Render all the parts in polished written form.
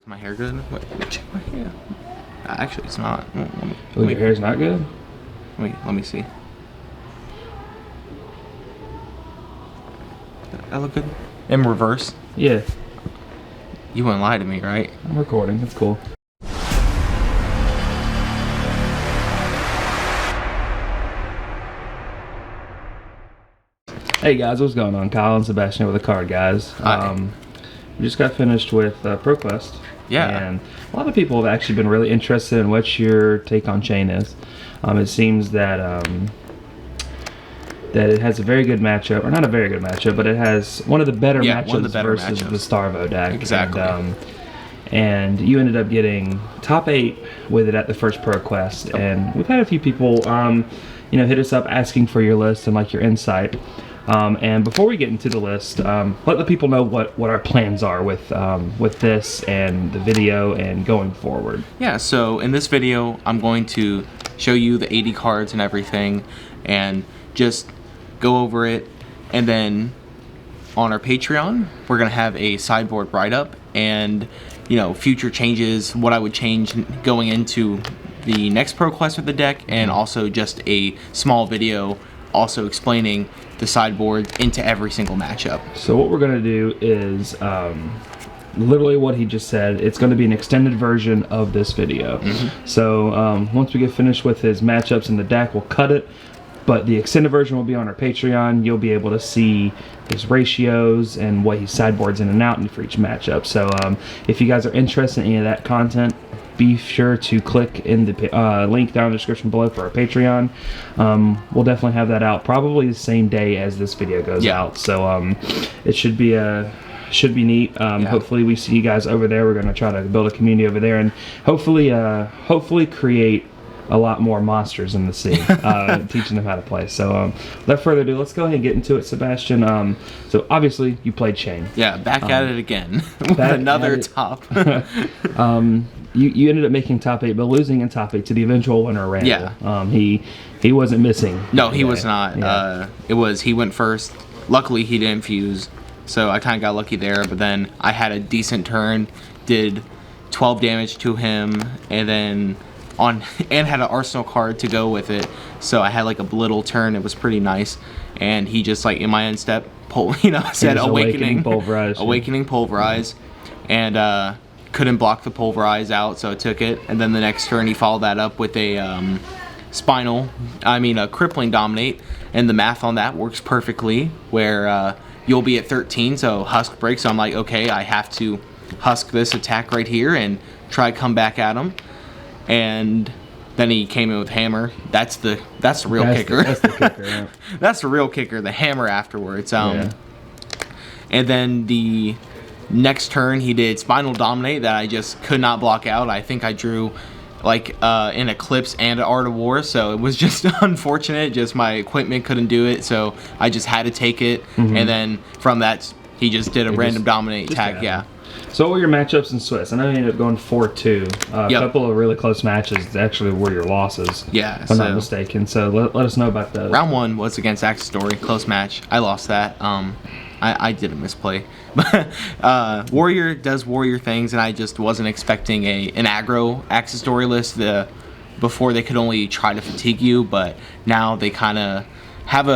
my hair good? Wait, let me check my hair. Actually, it's not. Your hair's not good? Let me see. I look good? In reverse? Yeah. You wouldn't lie to me, right? I'm recording. That's cool. Hey guys, what's going on? Kyle and Sebastian with TheCardGuyz. We just got finished with ProQuest. Yeah. And a lot of people have actually been really interested in what your take on Chane is. It seems that that it has a very good matchup, or not a very good matchup, but it has one of the better matchups versus the Starvo deck. Exactly. And you ended up getting top 8 with it at the first ProQuest. And we've had a few people, hit us up asking for your list and like your insight. And before we get into the list, let the people know what our plans are with this and the video and going forward. Yeah, so in this video, I'm going to show you the 80 cards and everything, and just go over it. And then on our Patreon, we're gonna have a sideboard write-up and future changes, what I would change going into the next ProQuest with the deck, and also just a small video also explaining the sideboard into every single matchup. So what we're going to do is literally what he just said. It's going to be an extended version of this video. So once we get finished with his matchups in the deck, we'll cut it, but the extended version will be on our Patreon. You'll be able to see his ratios and what he sideboards in and out for each matchup. So if you guys are interested in any of that content, be sure to click in the link down in the description below for our Patreon. We'll definitely have that out probably the same day as this video goes out. So it should be neat. Hopefully we see you guys over there. We're going to try to build a community over there, and hopefully create a lot more monsters in the sea, teaching them how to play. So without further ado, let's go ahead and get into it, Sebastian. So obviously you played Chane. Yeah, back at it again with another top. You ended up making top 8, but losing in top 8 to the eventual winner, Randall. Yeah. He wasn't missing. No, he was not. Yeah. He went first. Luckily, he didn't fuse, so I kind of got lucky there. But then I had a decent turn, did 12 damage to him, and then had an arsenal card to go with it. So I had like a little turn. It was pretty nice, and he just like in my end step, said awakening pulverize, and couldn't block the pulverize out, so I took it. And then the next turn he followed that up with a crippling dominate, and the math on that works perfectly where you'll be at 13, so husk break. So I'm like, okay, I have to husk this attack right here and try to come back at him. And then he came in with hammer. That's the real kicker. That's the kicker. Yeah. That's the real kicker, the hammer afterwards. And then the next turn he did Spinal Dominate that I just could not block out. I think I drew like an Eclipse and an Art of War, so it was just unfortunate. Just my equipment couldn't do it, so I just had to take it. And then from that he just did a random Dominate attack. Yeah. So what were your matchups in Swiss? I know you ended up going 4-2. A couple of really close matches actually were your losses. Yeah, if I'm not mistaken. So let us know about those. Round 1 was against Axis Story, close match. I lost that. I did a misplay. But Warrior does Warrior things, and I just wasn't expecting an aggro Axis Story list before. They could only try to fatigue you, but now they kind of have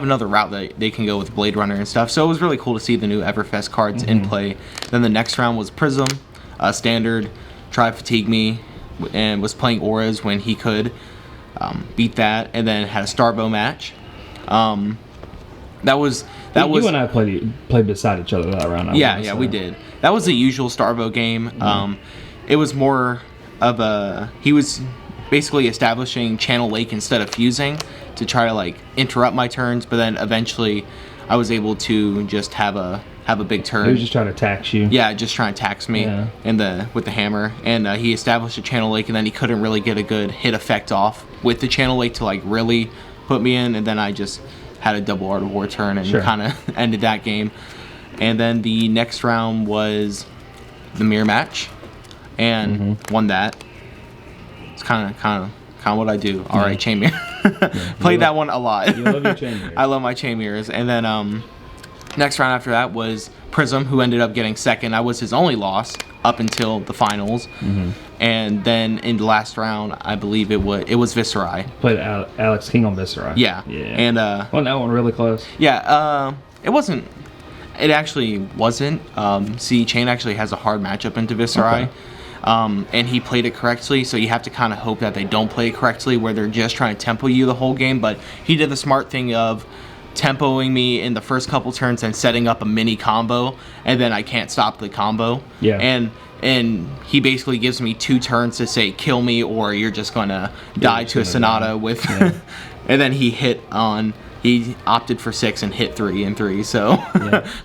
another route that they can go with Blade Runner and stuff. So it was really cool to see the new Everfest cards in play. Then the next round was Prism, standard, tried fatigue me, and was playing auras when he could. Beat that, and then had a Starvo match. You and I played beside each other that round. Yeah, we did. That was the usual Starvo game. It was more of he was basically establishing Channel Lake instead of fusing to try to like interrupt my turns, but then eventually I was able to just have a big turn. He was just trying to tax you. Yeah, just trying to tax me with the hammer, and he established a Channel Lake, and then he couldn't really get a good hit effect off with the Channel Lake to like really put me in, and then I just had a double Art of War turn and kind of ended that game. And then the next round was the mirror match, and won that. It's kind of what I do. All right, chain mirror. Played that one a lot. You love your chain mirrors. I love my chain mirrors. And then Next round after that was Prism, who ended up getting second. I was his only loss up until the finals. And then in the last round, I believe it was Viserai. Played Alex King on Viserai. Yeah. And well, that one really close. Yeah. It wasn't. It actually wasn't. See, Chane actually has a hard matchup into Viserai. Okay. And he played it correctly, so you have to kind of hope that they don't play it correctly, where they're just trying to tempo you the whole game. But he did the smart thing of tempoing me in the first couple turns and setting up a mini combo, and then I can't stop the combo. Yeah. And he basically gives me 2 turns to say kill me or you're just gonna die to a Sonata with. Yeah. And then he opted for 6 and hit 3 and 3, so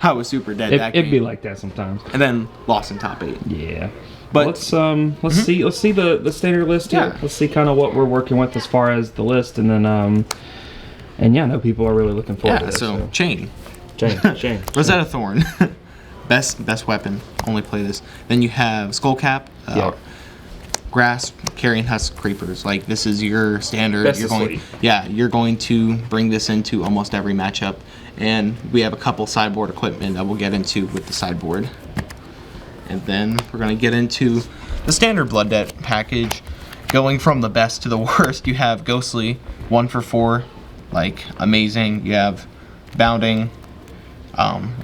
I was super dead that game. It'd be like that sometimes. And then lost in top 8. Yeah. But let's see the standard list here. Yeah. Let's see kind of what we're working with as far as the list, and then and yeah, I know people are really looking forward to this. So Chane. Rosetta Thorn. best weapon. Only play this. Then you have Skullcap, Grasp, Carrion Husk, Creepers. Like, this is your standard. You're going to bring this into almost every matchup. And we have a couple sideboard equipment that we'll get into with the sideboard. And then we're going to get into the standard Blood Debt package. Going from the best to the worst, you have Ghostly, 1 for 4, like, amazing. You have Bounding,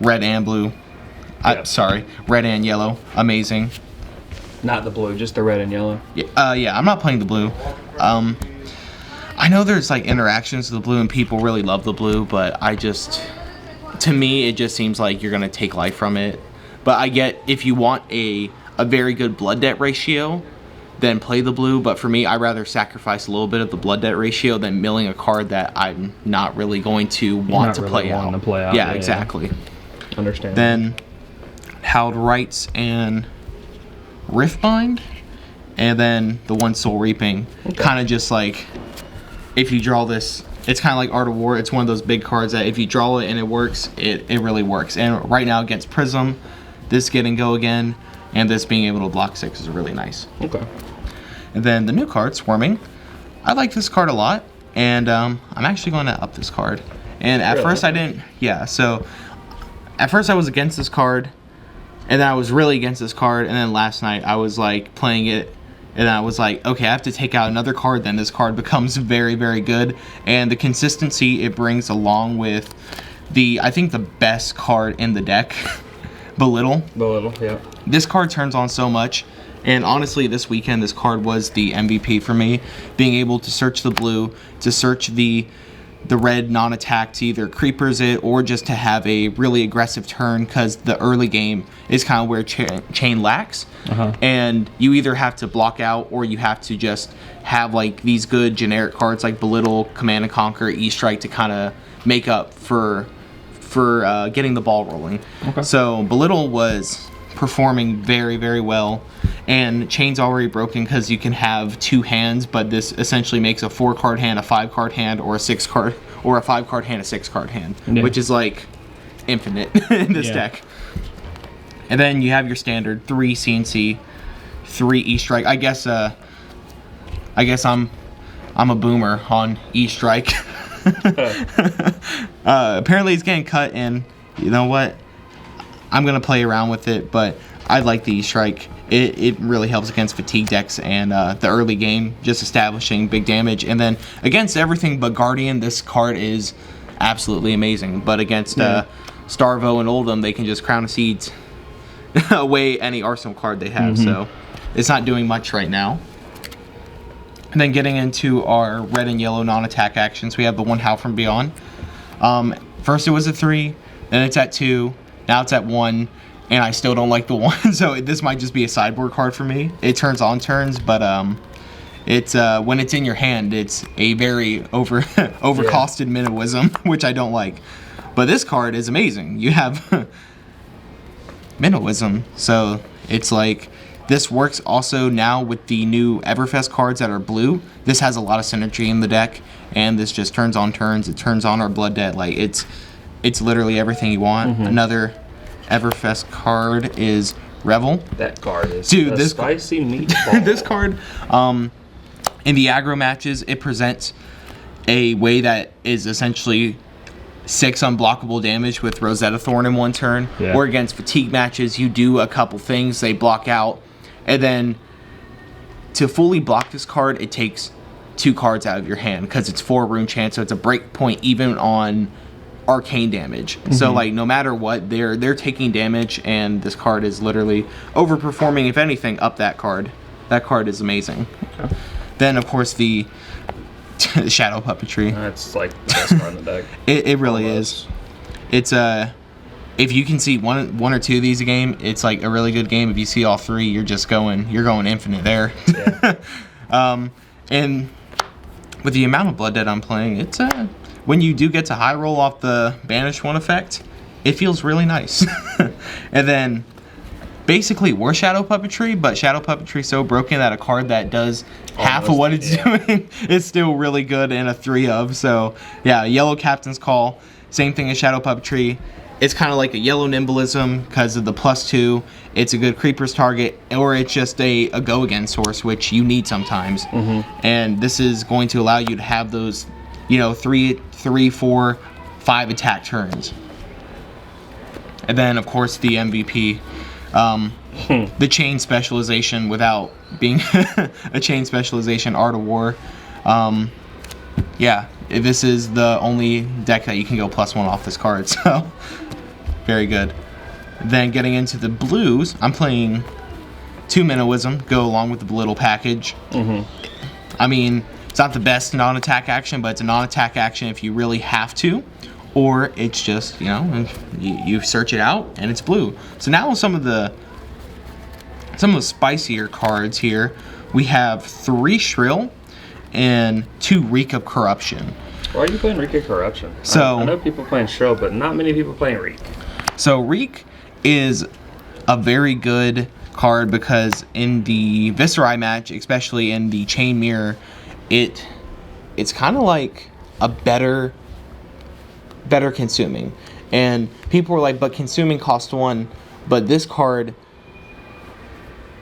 red and blue. Red and yellow, amazing. Not the blue, just the red and yellow. Yeah, I'm not playing the blue. I know there's like interactions with the blue and people really love the blue, but to me, it just seems like you're gonna take life from it. But I get, if you want a very good blood debt ratio, then play the blue. But for me, I'd rather sacrifice a little bit of the blood debt ratio than milling a card that I'm not really going to want to play out. Yeah, exactly. Understand. Then Howled Rites and Riftbind, and then the One Soul Reaping. Okay. Kind of just like, if you draw this, it's kind of like Art of War. It's one of those big cards that if you draw it and it works, it really works. And right now against Prism, this Get and Go again, and this being able to block 6 is really nice. Okay. And then the new card, Swarming. I like this card a lot, and I'm actually going to up this card. And at first I didn't, so at first I was against this card, and then I was really against this card, and then last night I was like playing it, and I was like, okay, I have to take out another card, then this card becomes very, very good. And the consistency it brings along with I think the best card in the deck, Belittle. Yeah. This card turns on so much, and honestly this weekend this card was the MVP for me. Being able to search the blue, to search the red non-attack, to either creepers it or just to have a really aggressive turn, because the early game is kind of where Chane lacks. And you either have to block out or you have to just have like these good generic cards like Belittle, Command and Conquer, E-Strike to kind of make up for getting the ball rolling. So Belittle was performing very, very well, and Chane's already broken because you can have 2 hands, but this essentially makes a 4-card hand, a 5-card hand, or a 6-card, or a 5-card hand, a 6-card hand, which is like infinite in this deck. And then you have your standard 3 CNC, 3 E-Strike. I guess I'm a boomer on E-Strike. Apparently it's getting cut, and you know what? I'm going to play around with it, but I like the E-Strike. It really helps against fatigue decks and the early game, just establishing big damage. And then against everything but Guardian, this card is absolutely amazing. But against Starvo and Oldham, they can just Crown of Seeds away any Arsenal card they have. So it's not doing much right now. And then getting into our red and yellow non-attack actions, we have the 1 Howl from Beyond. First it was a 3, then it's at 2, now it's at 1, and I still don't like the 1, so this might just be a sideboard card for me. It turns on turns, but it's when it's in your hand, it's a very overcosted Minnowism, which I don't like. But this card is amazing. You have Minnowism, so it's like, this works also now with the new Everfest cards that are blue. This has a lot of synergy in the deck, and this just turns on turns. It turns on our Blood Debt. Like, it's literally everything you want. Another Everfest card is Revel. That card is this spicy meatball. This card, in the aggro matches, it presents a way that is essentially 6 unblockable damage with Rosetta Thorn in one turn. Yeah. Or against fatigue matches, you do a couple things, they block out. And then to fully block this card, it takes 2 cards out of your hand because it's 4 rune chance, so it's a break point even on arcane damage. So like no matter what, they're taking damage, and this card is literally overperforming, if anything, up that card. That card is amazing. Okay. Then of course the Shadow Puppetry. That's like the best card in the deck. It really is. It's if you can see one or two of these a game, it's like a really good game. If you see all 3, you're going infinite there. Yeah. And with the amount of Blood Debt I'm playing, it's when you do get to high roll off the Banish 1 effect, it feels really nice. And then basically we're Shadow Puppetry, but Shadow Puppetry so broken that a card that does half of what it's doing is still really good in a 3 of. So yeah, Yellow Captain's Call, same thing as Shadow Puppetry. It's kind of like a yellow Nimblism because of the +2. It's a good creepers target, or it's just a go again source, which you need sometimes. And this is going to allow you to have those, 3, 4, 5 attack turns. And then of course the MVP, the Chane specialization without being a Chane specialization, Art of War. Yeah, this is the only deck that you can go +1 off this card, so very good. Then getting into the blues, I'm playing 2 Minnowism, go along with the little package. I mean, it's not the best non-attack action, but it's a non-attack action if you really have to, or it's just, you search it out and it's blue. So now some of the spicier cards here, we have 3 Shrill and 2 Reek of Corruption. Why are you playing Reek of Corruption? So I know people playing Shrill, but not many people playing Reek. So Reek is a very good card because in the Viscerai match, especially in the Chain Mirror, it's kind of like a better consuming. And people were like, but consuming cost 1, but this card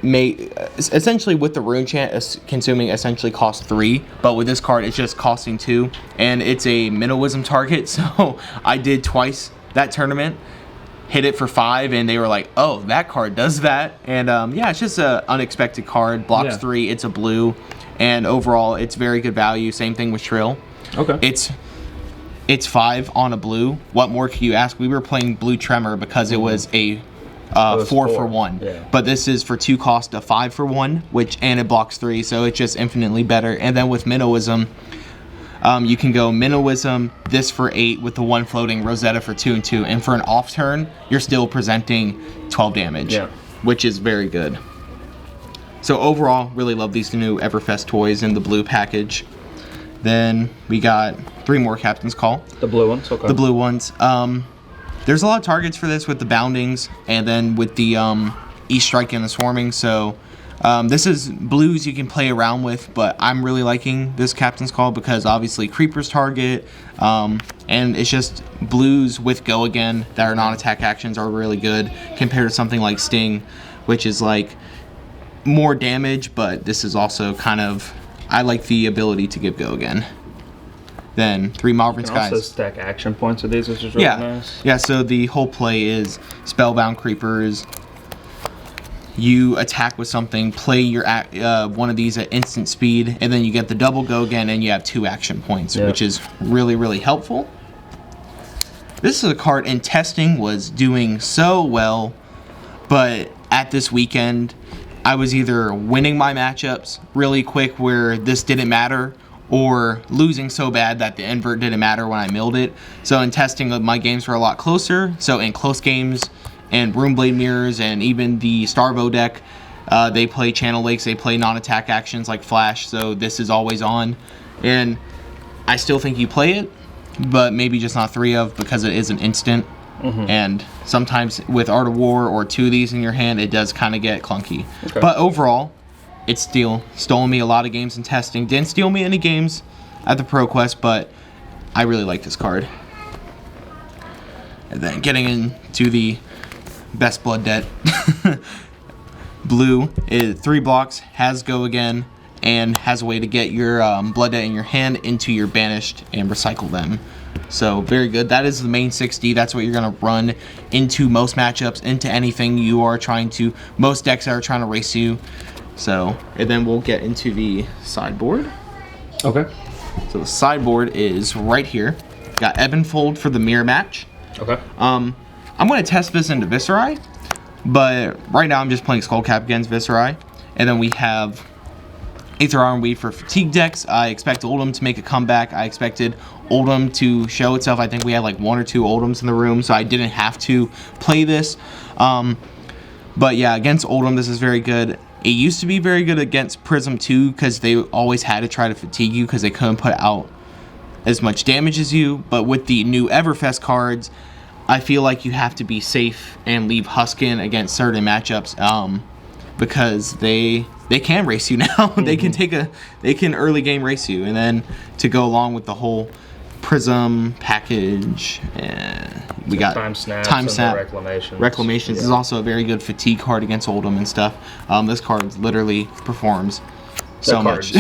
may essentially, with the rune chant, consuming essentially costs 3, but with this card it's just costing 2, and it's a Minnowism target. So I did twice that tournament, hit it for 5, and they were like, oh, that card does that. And yeah, it's just a unexpected card, blocks 3, it's a blue, and overall it's very good value. Same thing with Shrill. Okay. It's 5 on a blue. What more can you ask? We were playing Blue Tremor because it was a 4 for 1, but this is for 2 cost, a 5 for 1, and it blocks 3, so it's just infinitely better. And then with Minnowism, you can go Minnowism, this for 8 with the 1 floating, Rosetta for 2 and 2, and for an off turn, you're still presenting 12 damage, which is very good. So overall, really love these new Everfest toys in the blue package. Then we got 3 more Captain's Call. The blue ones, okay. The blue ones. There's a lot of targets for this with the Boundings, and then with the E-Strike and the Swarming, so this is blues you can play around with, but I'm really liking this Captain's Call because obviously creepers target, and it's just blues with go again that are non-attack actions are really good compared to something like Sting, which is like more damage, but this is also kind of, I like the ability to give go again. Then 3 Malvern Skies. Also stack action points with these, which is really nice. Yeah, so the whole play is Spellbound Creepers. You attack with something, play your one of these at instant speed, and then you get the double go again, and you have 2 action points, which is really, really helpful. This is a card in testing was doing so well, but at this weekend, I was either winning my matchups really quick where this didn't matter, or losing so bad that the invert didn't matter when I milled it. So in testing, my games were a lot closer. So in close games and Runeblade Mirrors and even the Starvo deck, they play Channel Lakes, they play non-attack actions like Flash, so this is always on. And I still think you play it, but maybe just not 3 of because it is an instant. And sometimes with Art of War or 2 of these in your hand, it does kind of get clunky. But overall, it's stolen me a lot of games in testing. Didn't steal me any games at the ProQuest, but I really like this card. And then getting into the best Blood Debt. Blue is 3 blocks, has go again, and has a way to get your Blood Debt in your hand into your banished and recycle them. So very good. That is the main 60. That's what you're gonna run into most matchups, into anything you are trying to. Most decks that are trying to race you. So, and then we'll get into the sideboard. Okay. So the sideboard is right here. Got Ebb and Fold for the mirror match. Okay. I'm gonna test this into Viscerai, but right now I'm just playing Skullcap against Viscerai, and then we have Aether Ironweed for fatigue decks. I expect Oldhim to make a comeback. I expected Oldhim to show itself. I think we had like 1 or 2 Oldhims in the room, so I didn't have to play this. But yeah, against Oldhim, this is very good. It used to be very good against Prism too, because they always had to try to fatigue you because they couldn't put out as much damage as you. But with the new Everfest cards, I feel like you have to be safe and leave Huskin against certain matchups, because they can race you now. They can early game race you, and then to go along with the whole Prism package, and we got Time Snap, Reclamations is also a very good fatigue card against Oldhim and stuff. This card literally performs so much.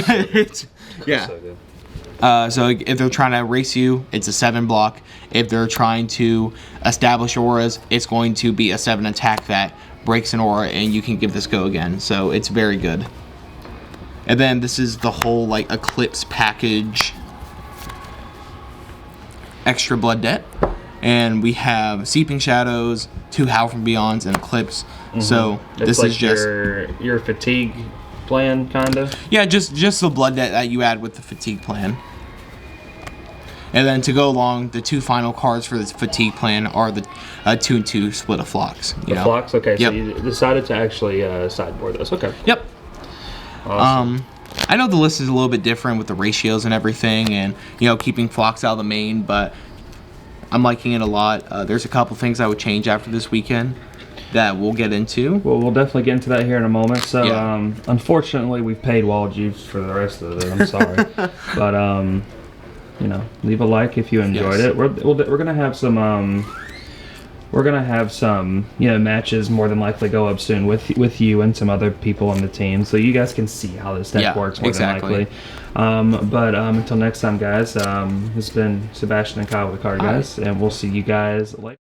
Yeah. So good. So if they're trying to race you, it's a 7 block. If they're trying to establish auras, it's going to be a 7 attack that breaks an aura, and you can give this go again. So it's very good. And then this is the whole like Eclipse package, extra Blood Debt, and we have Seeping Shadows, 2 Howl from Beyonds, and Eclipse. So this like is just your fatigue plan, kind of. Yeah, just the Blood Debt that you add with the fatigue plan. And then to go along, the 2 final cards for this fatigue plan are the 2 and 2 Split of Flocks. Flocks, okay. Yep. So you decided to actually sideboard those. Okay. Yep. Awesome. I know the list is a little bit different with the ratios and everything, and keeping Flocks out of the main, but I'm liking it a lot. There's a couple things I would change after this weekend that we'll get into. Well, we'll definitely get into that here in a moment. So, Yeah. Unfortunately, we've paid Wallajuice for the rest of it. I'm sorry, but leave a like if you enjoyed Yes. it. We're gonna have some matches more than likely go up soon with you and some other people on the team, so you guys can see how this deck works more than likely. But until next time, guys, this has been Sebastian and Kyle with TheCardGuyz, and we'll see you guys later.